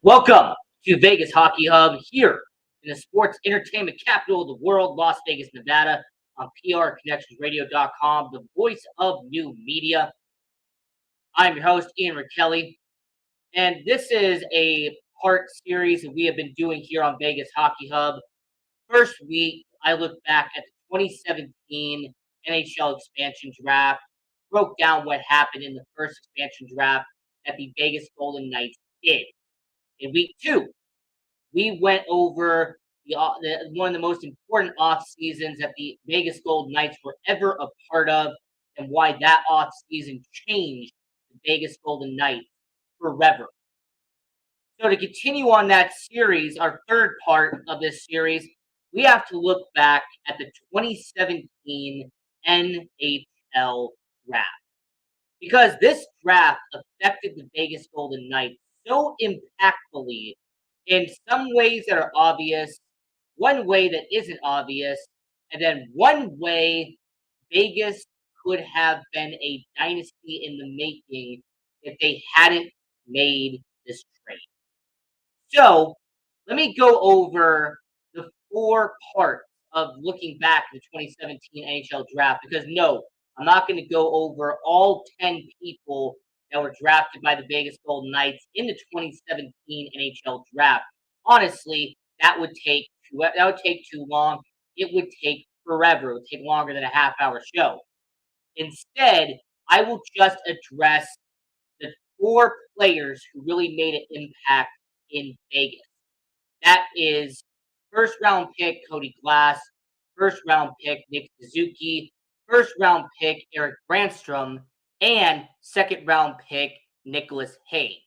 Welcome to Vegas Hockey Hub here in the sports entertainment capital of the world, Las Vegas, Nevada, on PRConnectionsRadio.com, the voice of new media. I'm your host, Ian Kelly, and this is a part series that we have been doing here on Vegas Hockey Hub. First week, I looked back at the 2017 NHL expansion draft, broke down what happened in the first expansion draft that the Vegas Golden Knights did. In week two, we went over one of the most important off seasons that the Vegas Golden Knights were ever a part of, and why that off season changed the Vegas Golden Knights forever. So to continue on that series, our third part of this series, we have to look back at the 2017 NHL draft, because this draft affected the Vegas Golden Knights so impactfully in some ways that are obvious, one way that isn't obvious, and then one way Vegas could have been a dynasty in the making if they hadn't made this trade. So let me go over the four parts of looking back at the 2017 NHL draft, because no, I'm not going to go over all 10 people that were drafted by the Vegas Golden Knights in the 2017 NHL draft. Honestly, that would take too long. It would take forever. It would take longer than a half-hour show. Instead, I will just address the four players who really made an impact in Vegas. That is first round pick Cody Glass, first round pick Nick Suzuki, first round pick Eric Brandstrom, and second round pick Nicholas Hague.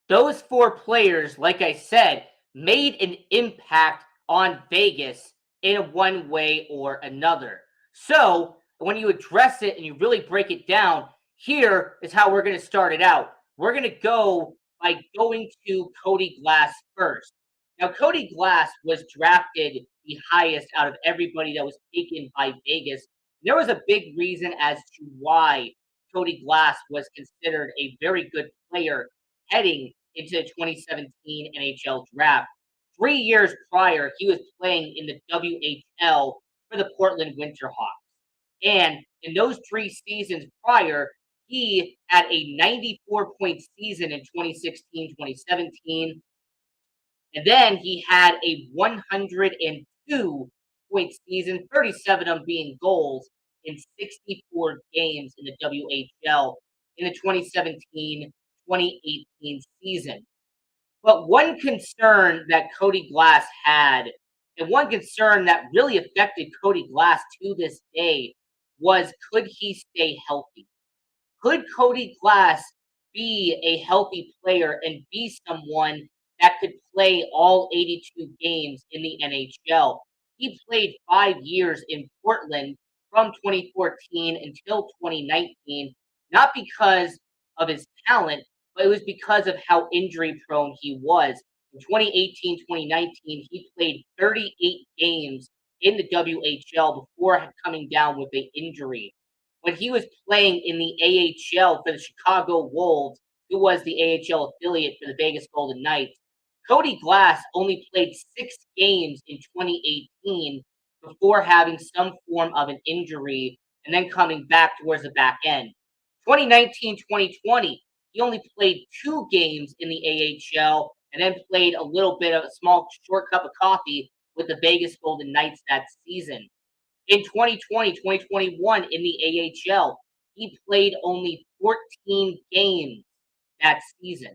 Those four players, like I said, made an impact on Vegas in one way or another. So when you address it and you really break it down, here is how we're going to start it out. We're going to go by going to Cody Glass first. Now, Cody Glass was drafted the highest out of everybody that was taken by Vegas. There was a big reason as to why Cody Glass was considered a very good player heading into the 2017 NHL draft. 3 years prior, he was playing in the WHL for the Portland Winterhawks. And in those 3 seasons prior, he had a 94-point season in 2016-2017. And then he had a 102-point season, 37 of them being goals in 64 games in the WHL in the 2017-2018 season. But one concern that Cody Glass had, and one concern that really affected Cody Glass to this day, was could he stay healthy? Could Cody Glass be a healthy player and be someone that could play all 82 games in the NHL? He played 5 years in Portland from 2014 until 2019, not because of his talent, but it was because of how injury prone he was. In 2018-2019, he played 38 games in the WHL before coming down with an injury. When he was playing in the AHL for the Chicago Wolves, who was the AHL affiliate for the Vegas Golden Knights, Cody Glass only played 6 games in 2018 before having some form of an injury and then coming back towards the back end. 2019-2020, he only played 2 games in the AHL and then played a little bit of a small short cup of coffee with the Vegas Golden Knights that season. In 2020-2021 in the AHL, he played only 14 games that season.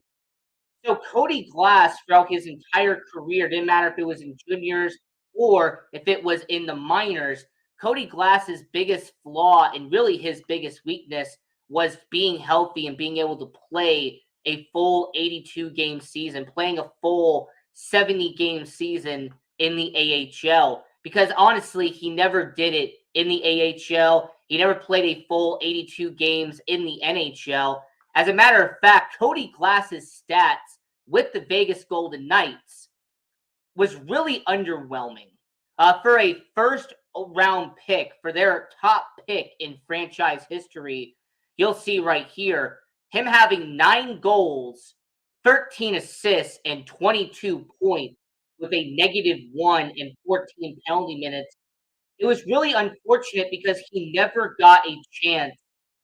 So Cody Glass, throughout his entire career, didn't matter if it was in juniors or if it was in the minors, Cody Glass's biggest flaw and really his biggest weakness was being healthy and being able to play a full 82-game season, playing a full 70-game season in the AHL. Because honestly, he never did it in the AHL. He never played a full 82 games in the NHL. As a matter of fact, Cody Glass's stats with the Vegas Golden Knights was really underwhelming. For a first-round pick, for their top pick in franchise history, you'll see right here, him having 9 goals 13 assists and 22 points with a -1 and 14 penalty minutes. It was really unfortunate because he never got a chance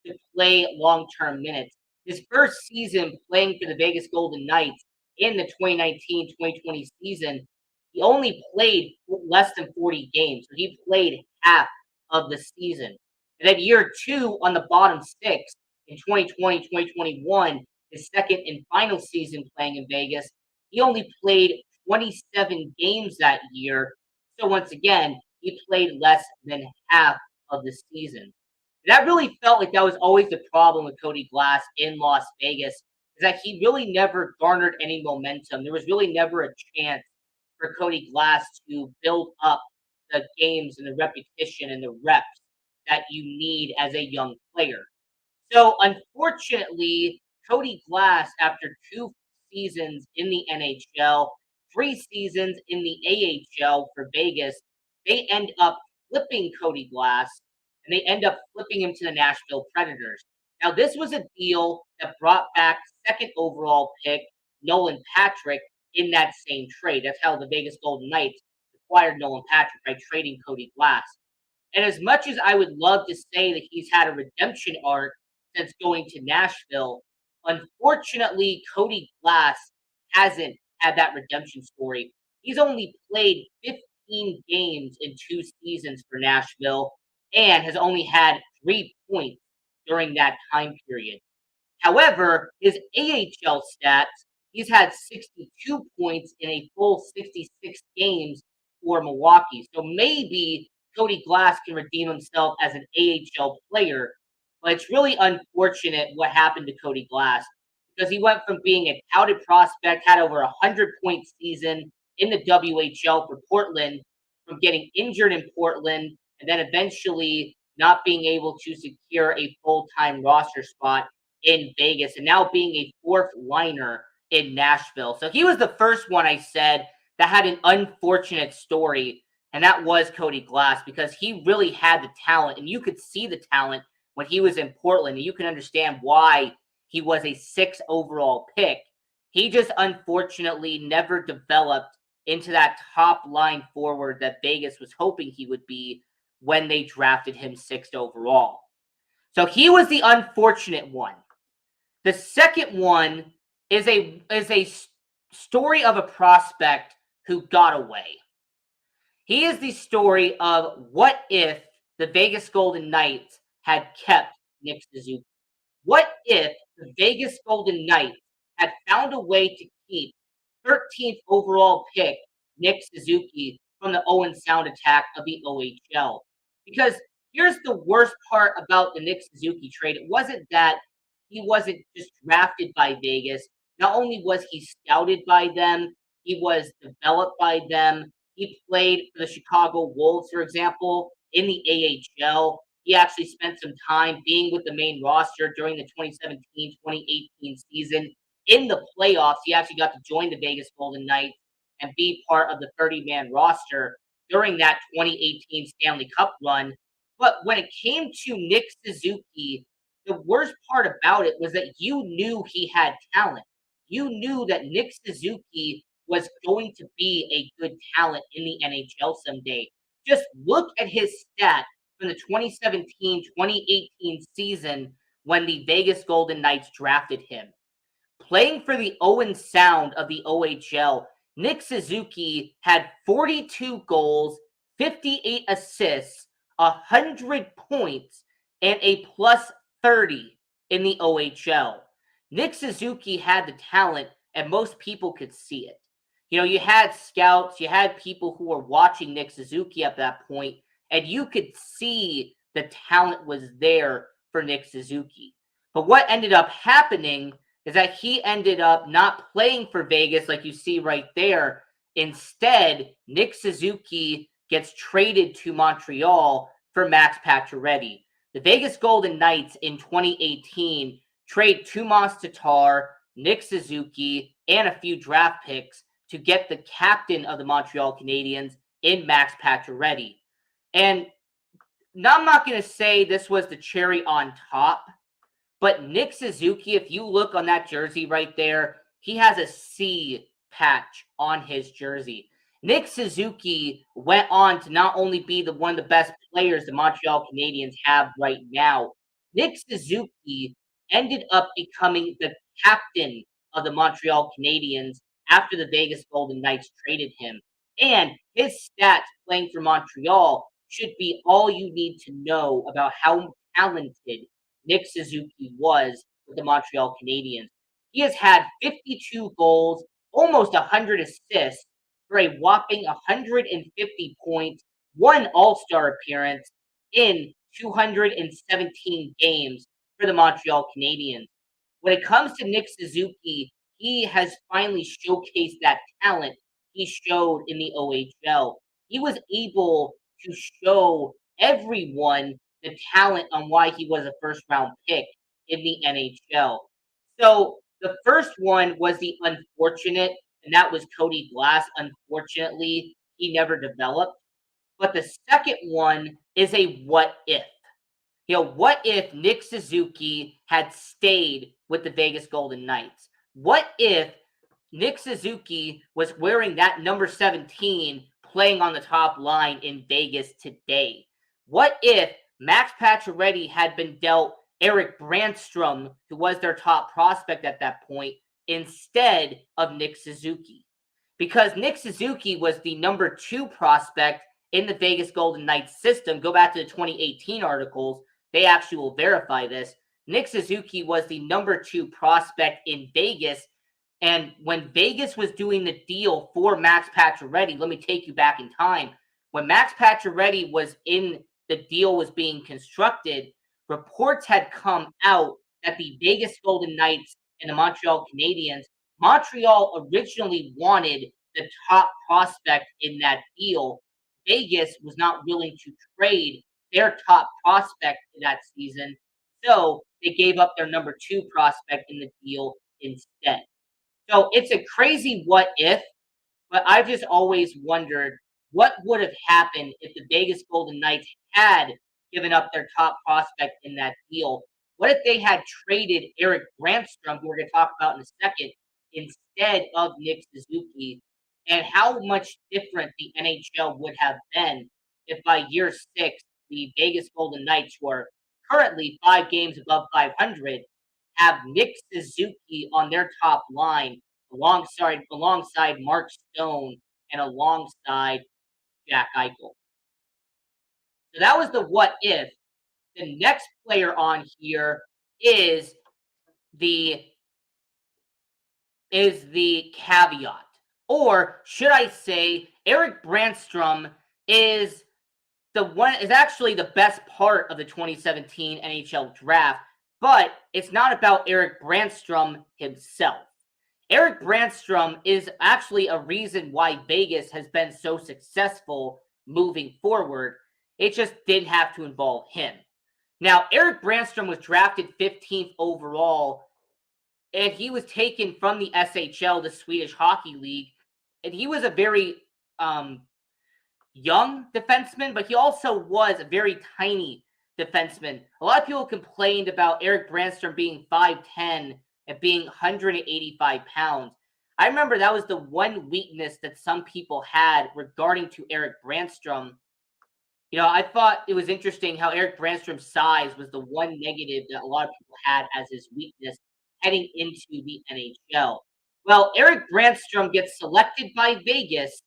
to play long-term minutes. His first season playing for the Vegas Golden Knights in the 2019-2020 season, he only played less than 40 games. So he played half of the season. And then year two on the bottom six in 2020-2021, his second and final season playing in Vegas, he only played 27 games that year. So once again, he played less than half of the season. That really felt like that was always the problem with Cody Glass in Las Vegas, is that he really never garnered any momentum. There was really never a chance for Cody Glass to build up the games and the repetition and the reps that you need as a young player. So unfortunately, Cody Glass, after 2 seasons in the NHL, 3 seasons in the AHL for Vegas, they end up flipping Cody Glass and they end up flipping him to the Nashville Predators. Now, this was a deal that brought back second overall pick Nolan Patrick in that same trade. That's how the Vegas Golden Knights acquired Nolan Patrick, by trading Cody Glass. And as much as I would love to say that he's had a redemption arc since going to Nashville, unfortunately, Cody Glass hasn't had that redemption story. He's only played 15 games in 2 seasons for Nashville and has only had 3 points during that time period. However, his AHL stats, he's had 62 points in a full 66 games for Milwaukee. So maybe Cody Glass can redeem himself as an AHL player, but it's really unfortunate what happened to Cody Glass, because he went from being a touted prospect, had over a 100-point season in the WHL for Portland, from getting injured in Portland, and then eventually not being able to secure a full-time roster spot in Vegas, and now being a fourth liner in Nashville. So he was the first one I said that had an unfortunate story, and that was Cody Glass, because he really had the talent, and you could see the talent when he was in Portland, and you can understand why he was a 6th overall pick. He just unfortunately never developed into that top line forward that Vegas was hoping he would be when they drafted him 6th overall. So he was the unfortunate one. The second one is a story of a prospect who got away. He is the story of what if the Vegas Golden Knights had kept Nick Suzuki. What if the Vegas Golden Knights had found a way to keep 13th overall pick Nick Suzuki from the Owen Sound attack of the OHL? Because here's the worst part about the Nick Suzuki trade. It wasn't that he wasn't just drafted by Vegas. Not only was he scouted by them, he was developed by them. He played for the Chicago Wolves, for example, in the AHL. He actually spent some time being with the main roster during the 2017-2018 season. In the playoffs, he actually got to join the Vegas Golden Knights and be part of the 30-man roster during that 2018 Stanley Cup run. But when it came to Nick Suzuki, the worst part about it was that you knew he had talent. You knew that Nick Suzuki was going to be a good talent in the NHL someday. Just look at his stat from the 2017-2018 season when the Vegas Golden Knights drafted him. Playing for the Owen Sound of the OHL, Nick Suzuki had 42 goals, 58 assists, 100 points, and a plus 30 in the OHL. Nick Suzuki had the talent, and most people could see it. You know, you had scouts, you had people who were watching Nick Suzuki at that point, and you could see the talent was there for Nick Suzuki. But what ended up happening is that he ended up not playing for Vegas like you see right there. Instead, Nick Suzuki gets traded to Montreal for Max Pacioretty. The Vegas Golden Knights in 2018 trade Tomas Tatar, Nick Suzuki, and a few draft picks to get the captain of the Montreal Canadiens in Max Pacioretty. And now I'm not going to say this was the cherry on top, but Nick Suzuki, if you look on that jersey right there, he has a C patch on his jersey. Nick Suzuki went on to not only be one of the best players the Montreal Canadiens have right now, Nick Suzuki ended up becoming the captain of the Montreal Canadiens after the Vegas Golden Knights traded him. And his stats playing for Montreal should be all you need to know about how talented Nick Suzuki was with the Montreal Canadiens. He has had 52 goals, almost 100 assists for a whopping 150 points, one All-Star appearance in 217 games for the Montreal Canadiens. When it comes to Nick Suzuki, he has finally showcased that talent he showed in the OHL. He was able to show everyone the talent on why he was a first round pick in the NHL. So the first one was the unfortunate, and that was Cody Glass. Unfortunately, he never developed. But the second one is a what if. What if Nick Suzuki had stayed with the Vegas Golden Knights? What if Nick Suzuki was wearing that number 17 playing on the top line in Vegas today? What if Max Pacioretty had been dealt Eric Brandstrom, who was their top prospect at that point, instead of Nick Suzuki? Because Nick Suzuki was the number 2 prospect in the Vegas Golden Knights system. Go back to the 2018 articles. They actually will verify this. Nick Suzuki was the number 2 prospect in Vegas. And when Vegas was doing the deal for Max Pacioretty, let me take you back in time. When Max Pacioretty was in the deal was being constructed, reports had come out that the Vegas Golden Knights and the Montreal Canadiens, Montreal originally wanted the top prospect in that deal. Vegas was not willing to trade their top prospect in that season, so they gave up their number 2 prospect in the deal instead. So it's a crazy what if, but I've just always wondered what would have happened if the Vegas Golden Knights had given up their top prospect in that deal. What if they had traded Eric Brandstrom, who we're going to talk about in a second, instead of Nick Suzuki, and how much different the NHL would have been if by year 6, the Vegas Golden Knights, who are currently 5 games above 500, have Nick Suzuki on their top line alongside Mark Stone and alongside Jack Eichel. So that was the what if. The next player on here is the caveat. Or should I say Eric Brandstrom is actually the best part of the 2017 NHL draft, but it's not about Eric Brandstrom himself. Eric Brandstrom is actually a reason why Vegas has been so successful moving forward. It just didn't have to involve him. Now, Eric Brandstrom was drafted 15th overall, and he was taken from the SHL, the Swedish Hockey League, and he was a very young defenseman, but he also was a very tiny defenseman. A lot of people complained about Eric Brandstrom being 5'10" and being 185 pounds. I remember that was the one weakness that some people had regarding to Eric Brandstrom. I thought it was interesting how Eric Brandstrom's size was the one negative that a lot of people had as his weakness heading into the NHL. Well, Eric Brandstrom gets selected by Vegas,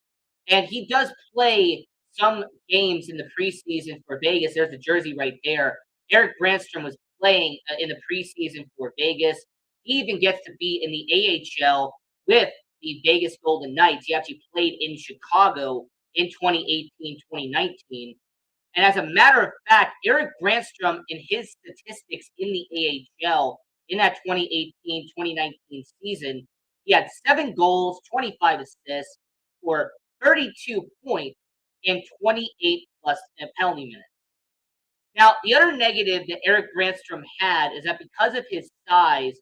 and he does play some games in the preseason for Vegas. There's the jersey right there. Eric Brandstrom was playing in the preseason for Vegas. He even gets to be in the AHL with the Vegas Golden Knights. He actually played in Chicago in 2018-2019. And as a matter of fact, Eric Brandstrom, in his statistics in the AHL in that 2018-2019 season, he had 7 goals, 25 assists for 32 points in 28 plus penalty minutes. Now, the other negative that Eric Brandstrom had is that because of his size,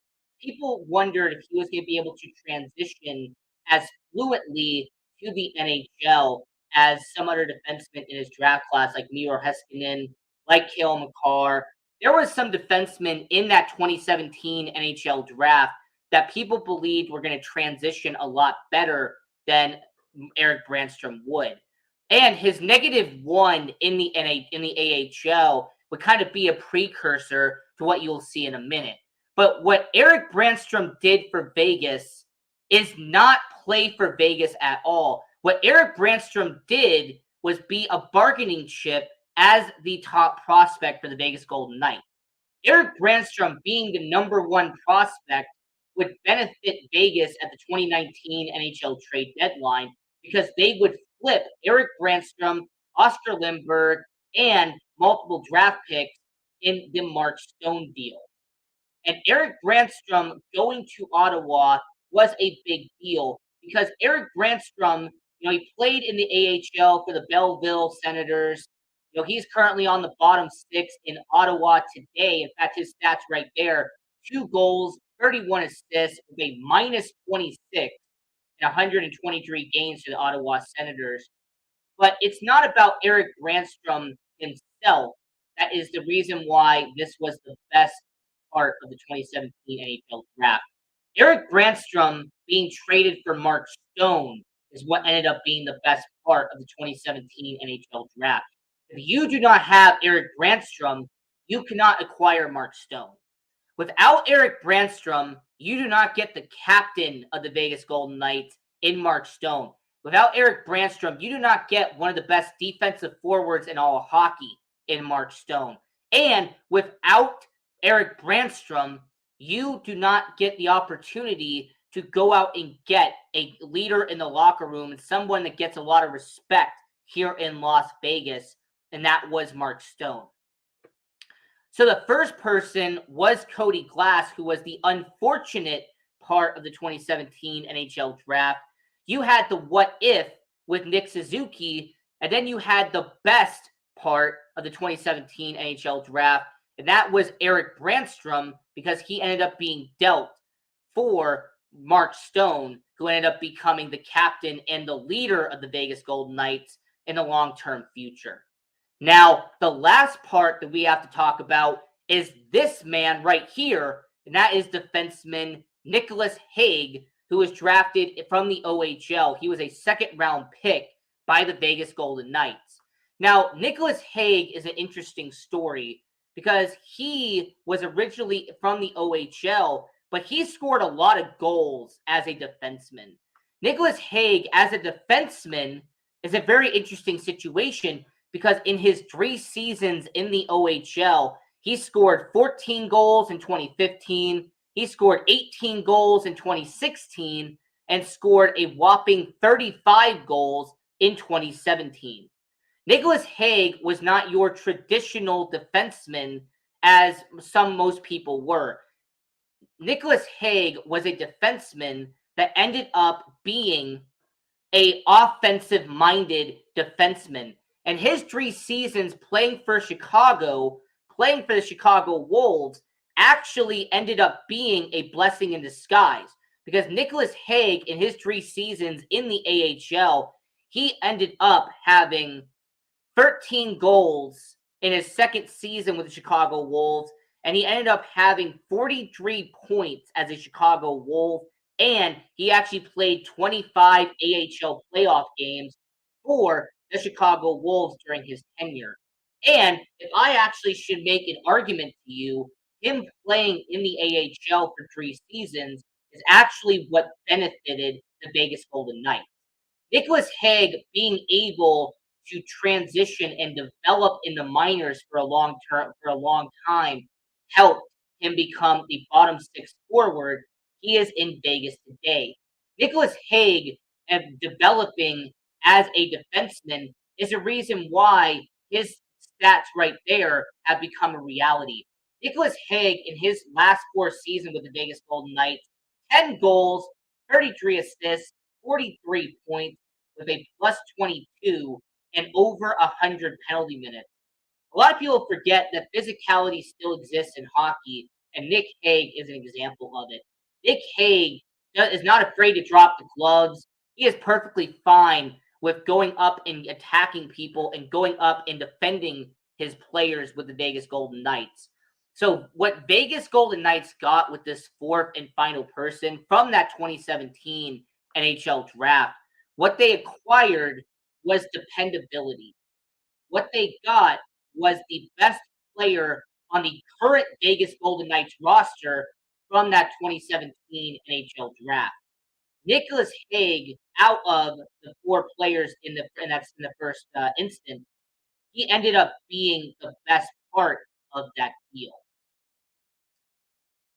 people wondered if he was going to be able to transition as fluently to the NHL as some other defensemen in his draft class, like Miro Heiskanen, like Cale Makar. There was some defensemen in that 2017 NHL draft that people believed were going to transition a lot better than Eric Brandstrom would. And his -1 in the AHL would kind of be a precursor to what you'll see in a minute. But what Eric Brandstrom did for Vegas is not play for Vegas at all. What Eric Brandstrom did was be a bargaining chip as the top prospect for the Vegas Golden Knights. Eric Brandstrom being the #1 prospect would benefit Vegas at the 2019 NHL trade deadline because they would flip Eric Brandstrom, Oscar Lindberg, and multiple draft picks in the Mark Stone deal. And Eric Brandstrom going to Ottawa was a big deal because Eric Brandstrom, he played in the AHL for the Belleville Senators. He's currently on the bottom six in Ottawa today. In fact, his stats right there: 2 goals, 31 assists, with a -26 in 123 games for the Ottawa Senators. But it's not about Eric Brandstrom himself. That is the reason why this was the best part of the 2017 NHL draft. Eric Brandstrom being traded for Mark Stone is what ended up being the best part of the 2017 NHL draft. If you do not have Eric Brandstrom, you cannot acquire Mark Stone. Without Eric Brandstrom, you do not get the captain of the Vegas Golden Knights in Mark Stone. Without Eric Brandstrom, you do not get one of the best defensive forwards in all of hockey in Mark Stone. And without Eric Brandstrom, you do not get the opportunity to go out and get a leader in the locker room and someone that gets a lot of respect here in Las Vegas, and that was Mark Stone. So the first person was Cody Glass, who was the unfortunate part of the 2017 NHL draft. You had the what if with Nick Suzuki, and then you had the best part of the 2017 NHL draft, and that was Eric Brandstrom, because he ended up being dealt for Mark Stone, who ended up becoming the captain and the leader of the Vegas Golden Knights in the long-term future. Now, the last part that we have to talk about is this man right here, and that is defenseman Nicholas Hague, who was drafted from the OHL. He was a second-round pick by the Vegas Golden Knights. Now, Nicholas Hague is an interesting story because he was originally from the OHL, but he scored a lot of goals as a defenseman. Nicholas Hague, as a defenseman, is a very interesting situation because in his 3 seasons in the OHL, he scored 14 goals in 2015, he scored 18 goals in 2016, and scored a whopping 35 goals in 2017. Nicholas Hague was not your traditional defenseman as most people were. Nicholas Hague was a defenseman that ended up being a offensive-minded defenseman. And his 3 seasons playing for Chicago, playing for the Chicago Wolves, actually ended up being a blessing in disguise. Because Nicholas Hague, in his 3 seasons in the AHL, he ended up having 13 goals in his second season with the Chicago Wolves, and he ended up having 43 points as a Chicago Wolf, and he actually played 25 AHL playoff games for the Chicago Wolves during his tenure. And if I actually should make an argument to you, him playing in the AHL for 3 seasons is actually what benefited the Vegas Golden Knights. Nicholas Hague being able to transition and develop in the minors for a long time helped him become the bottom 6 forward he is in Vegas today. Nicholas Hague developing as a defenseman is a reason why his stats right there have become a reality. Nicholas Hague, in his last 4 seasons with the Vegas Golden Knights, 10 goals, 33 assists, 43 points, with a +22 and over 100 penalty minutes. A lot of people forget that physicality still exists in hockey, and Nick Hague is an example of it. Nick Hague is not afraid to drop the gloves. He is perfectly fine with going up and attacking people and going up and defending his players with the Vegas Golden Knights. So what Vegas Golden Knights got with this fourth and final person from that 2017 NHL draft, what they acquired was dependability. What they got was the best player on the current Vegas Golden Knights roster from that 2017 NHL draft. Nicholas Hague, out of the four players in the first instant, he ended up being the best part of that deal.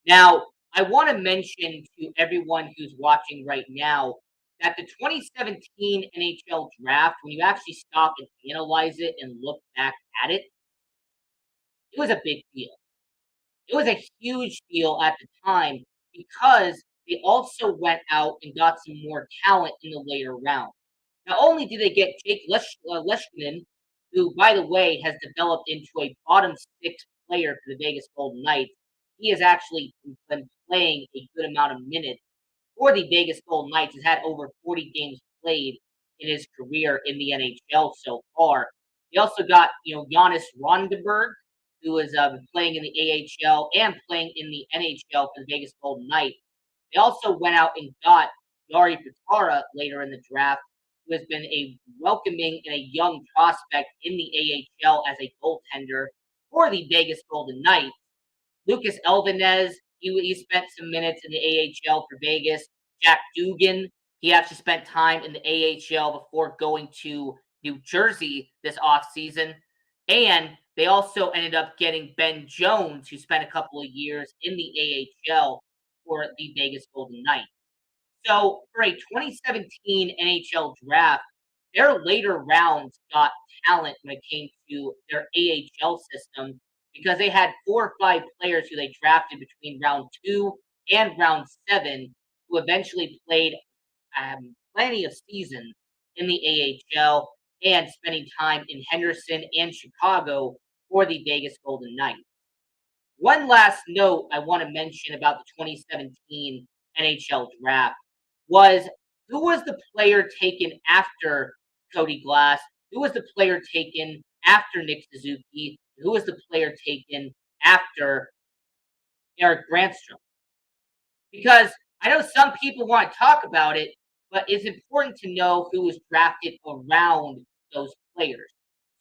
Now, I want to mention to everyone who's watching right now that the 2017 NHL draft, when you actually stop and analyze it and look back at it, it was a big deal. It was a huge deal at the time because they also went out and got some more talent in the later round. Not only did they get Jake Leshkonen, who, by the way, has developed into a bottom six player for the Vegas Golden Knights, he has actually been playing a good amount of minutes for the Vegas Golden Knights. Has had over 40 games played in his career in the NHL so far. They also got Giannis Rondenberg, who has been playing in the AHL and playing in the NHL for the Vegas Golden Knights. They also went out and got Yari Patara later in the draft, who has been a welcoming and a young prospect in the AHL as a goaltender for the Vegas Golden Knights. Lucas Elvenez, he spent some minutes in the AHL for Vegas. Jack Dugan, he actually spent time in the AHL before going to New Jersey this offseason. And they also ended up getting Ben Jones, who spent a couple of years in the AHL for the Vegas Golden Knights. So for a 2017 NHL draft, their later rounds got talent when it came to their AHL system because they had 4 or 5 players who they drafted between round 2 and round 7 who eventually played plenty of seasons in the AHL and spending time in Henderson and Chicago for the Vegas Golden Knights. One last note I want to mention about the 2017 NHL draft was who was the player taken after Cody Glass? Who was the player taken after Nick Suzuki? Who was the player taken after Eric Brandstrom? Because I know some people want to talk about it, but it's important to know who was drafted around those players.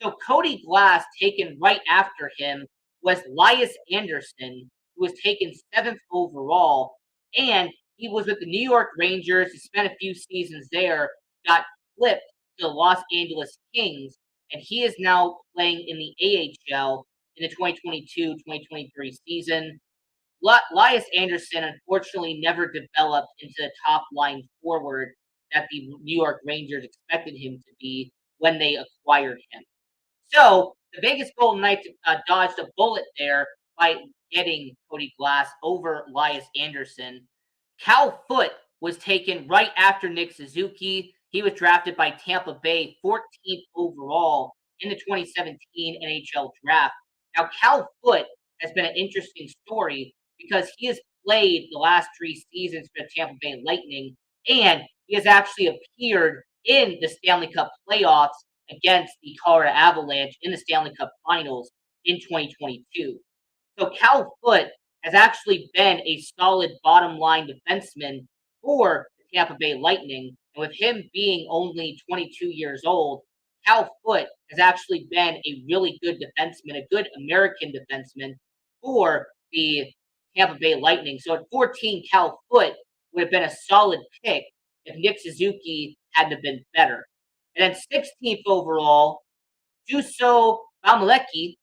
So Cody Glass, taken right after him, was Lias Anderson, who was taken 7th overall, and he was with the New York Rangers. He spent a few seasons there, got flipped to the Los Angeles Kings, and he is now playing in the AHL in the 2022-2023 season. Lias Anderson unfortunately never developed into the top line forward that the New York Rangers expected him to be when they acquired him. So the Vegas Golden Knights dodged a bullet there by getting Cody Glass over Lias Anderson. Cal Foote was taken right after Nick Suzuki. He was drafted by Tampa Bay 14th overall in the 2017 NHL draft. Now, Cal Foote has been an interesting story because he has played the last 3 seasons for the Tampa Bay Lightning, and he has actually appeared in the Stanley Cup playoffs against the Colorado Avalanche in the Stanley Cup Finals in 2022. So Cal Foote has actually been a solid bottom line defenseman for the Tampa Bay Lightning. And with him being only 22 years old, Cal Foote has actually been a really good defenseman, a good American defenseman for the Tampa Bay Lightning. So at 14, Cal Foote would have been a solid pick if Nick Suzuki hadn't have been better. And then 16th overall, Juuso Valmelecki,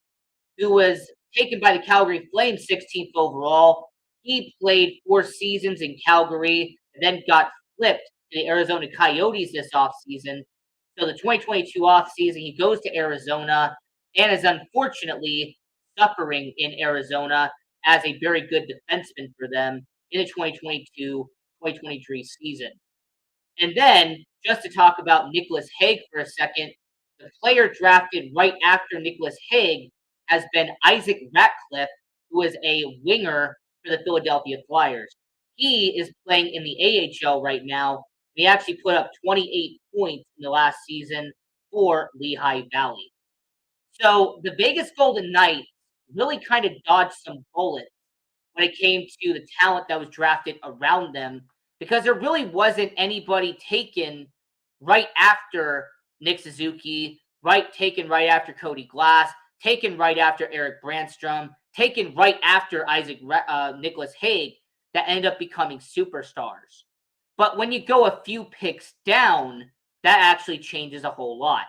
who was taken by the Calgary Flames 16th overall. He played 4 seasons in Calgary and then got flipped to the Arizona Coyotes this offseason. So the 2022 offseason, he goes to Arizona and is unfortunately suffering in Arizona as a very good defenseman for them in the 2022-2023 season. And then, just to talk about Nicholas Hague for a second, the player drafted right after Nicholas Hague has been Isaac Ratcliffe, who is a winger for the Philadelphia Flyers. He is playing in the AHL right now. He actually put up 28 points in the last season for Lehigh Valley. So the Vegas Golden Knights really kind of dodged some bullets when it came to the talent that was drafted around them because there really wasn't anybody taken right after Nick Suzuki, taken right after Cody Glass, taken right after Eric Brandstrom, taken right after Nicholas Haig that ended up becoming superstars. But when you go a few picks down, that actually changes a whole lot.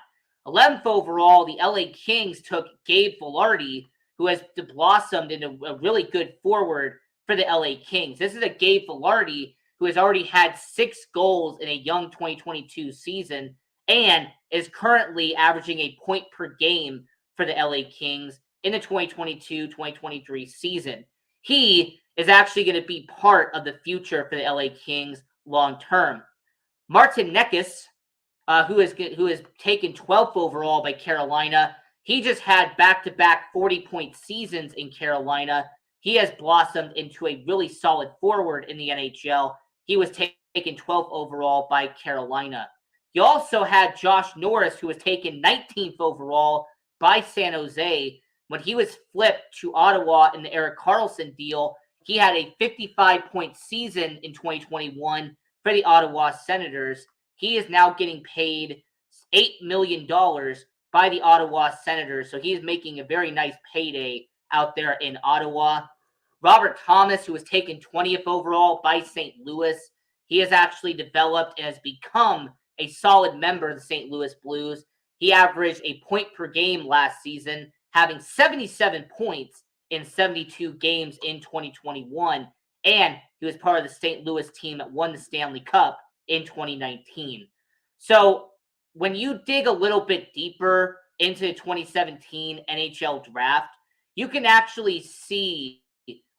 11th overall, the LA Kings took Gabe Vilardi, who has blossomed into a really good forward for the LA Kings. This is a Gabe Vilardi who has already had 6 goals in a young 2022 season and is currently averaging a point per game for the LA Kings in the 2022-2023 season. He is actually going to be part of the future for the LA Kings long term. Martin Necas, who is taken 12th overall by Carolina. He just had back-to-back 40-point seasons in Carolina. He has blossomed into a really solid forward in the NHL. He was taken 12th overall by Carolina. You also had Josh Norris, who was taken 19th overall by San Jose. When he was flipped to Ottawa in the Erik Karlsson deal, he had a 55-point season in 2021 for the Ottawa Senators. He is now getting paid $8 million by the Ottawa Senators. So he's making a very nice payday out there in Ottawa. Robert Thomas, who was taken 20th overall by St. Louis, he has actually developed and has become a solid member of the St. Louis Blues. He averaged a point per game last season, having 77 points in 72 games in 2021. And he was part of the St. Louis team that won the Stanley Cup in 2019. So when you dig a little bit deeper into the 2017 NHL draft, you can actually see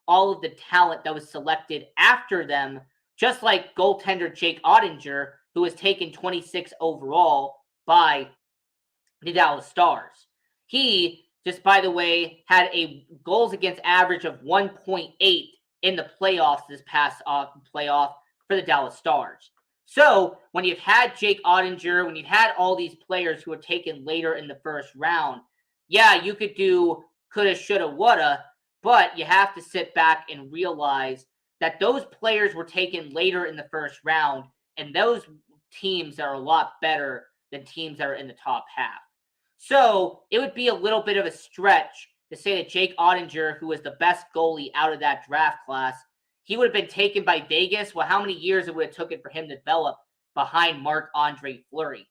all of the talent that was selected after them, just like goaltender Jake Ottinger, who was taken 26 overall by the Dallas Stars. He, just by the way, had a goals against average of 1.8 in the playoffs this past playoff for the Dallas Stars. So when you've had Jake Ottinger, when you've had all these players who were taken later in the first round, yeah, you could do coulda, shoulda, woulda, but you have to sit back and realize that those players were taken later in the first round, and those teams are a lot better than teams that are in the top half. So it would be a little bit of a stretch to say that Jake Ottinger, who was the best goalie out of that draft class, he would have been taken by Vegas. Well, how many years it would have taken for him to develop behind Marc-Andre Fleury?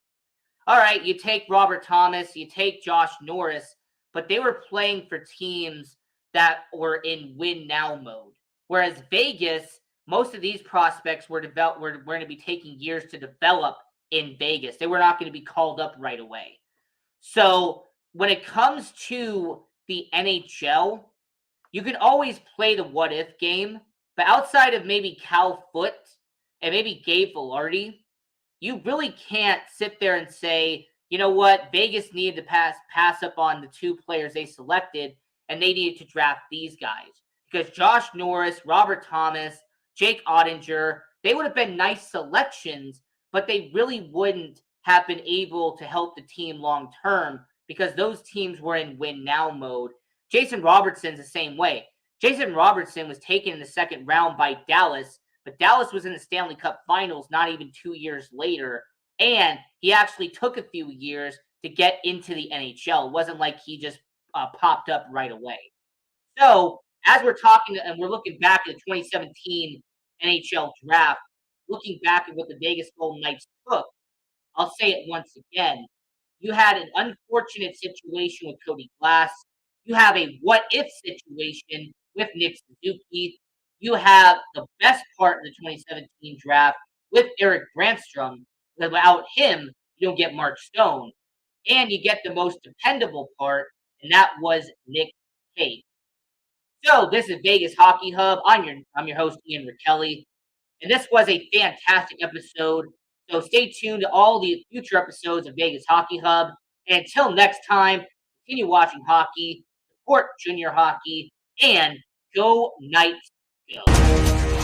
All right, you take Robert Thomas, you take Josh Norris, but they were playing for teams that were in win now mode. Whereas Vegas, most of these prospects were going to be taking years to develop in Vegas. They were not going to be called up right away. So when it comes to the NHL, you can always play the what if game, but outside of maybe Cal Foote and maybe Gabe Vilardi, you really can't sit there and say, you know what, Vegas needed to pass up on the 2 players they selected, and they needed to draft these guys. Because Josh Norris, Robert Thomas, Jake Ottinger, they would have been nice selections, but they really wouldn't have been able to help the team long term because those teams were in win now mode. Jason Robertson's the same way. Jason Robertson was taken in the second round by Dallas, but Dallas was in the Stanley Cup Finals not even 2 years later, and he actually took a few years to get into the NHL. It wasn't like he just popped up right away. So as we're talking and we're looking back at the 2017 NHL draft, looking back at what the Vegas Golden Knights took, I'll say it once again. You had an unfortunate situation with Cody Glass. You have a what if situation with Nick Suzuki. You have the best part of the 2017 draft with Eric Brandstrom. Because without him, you don't get Mark Stone. And you get the most dependable part, and that was Nick Cage. So this is Vegas Hockey Hub. I'm your host, Ian Rickelli. And this was a fantastic episode. So stay tuned to all the future episodes of Vegas Hockey Hub. And until next time, continue watching hockey, support junior hockey, and go Knights, go.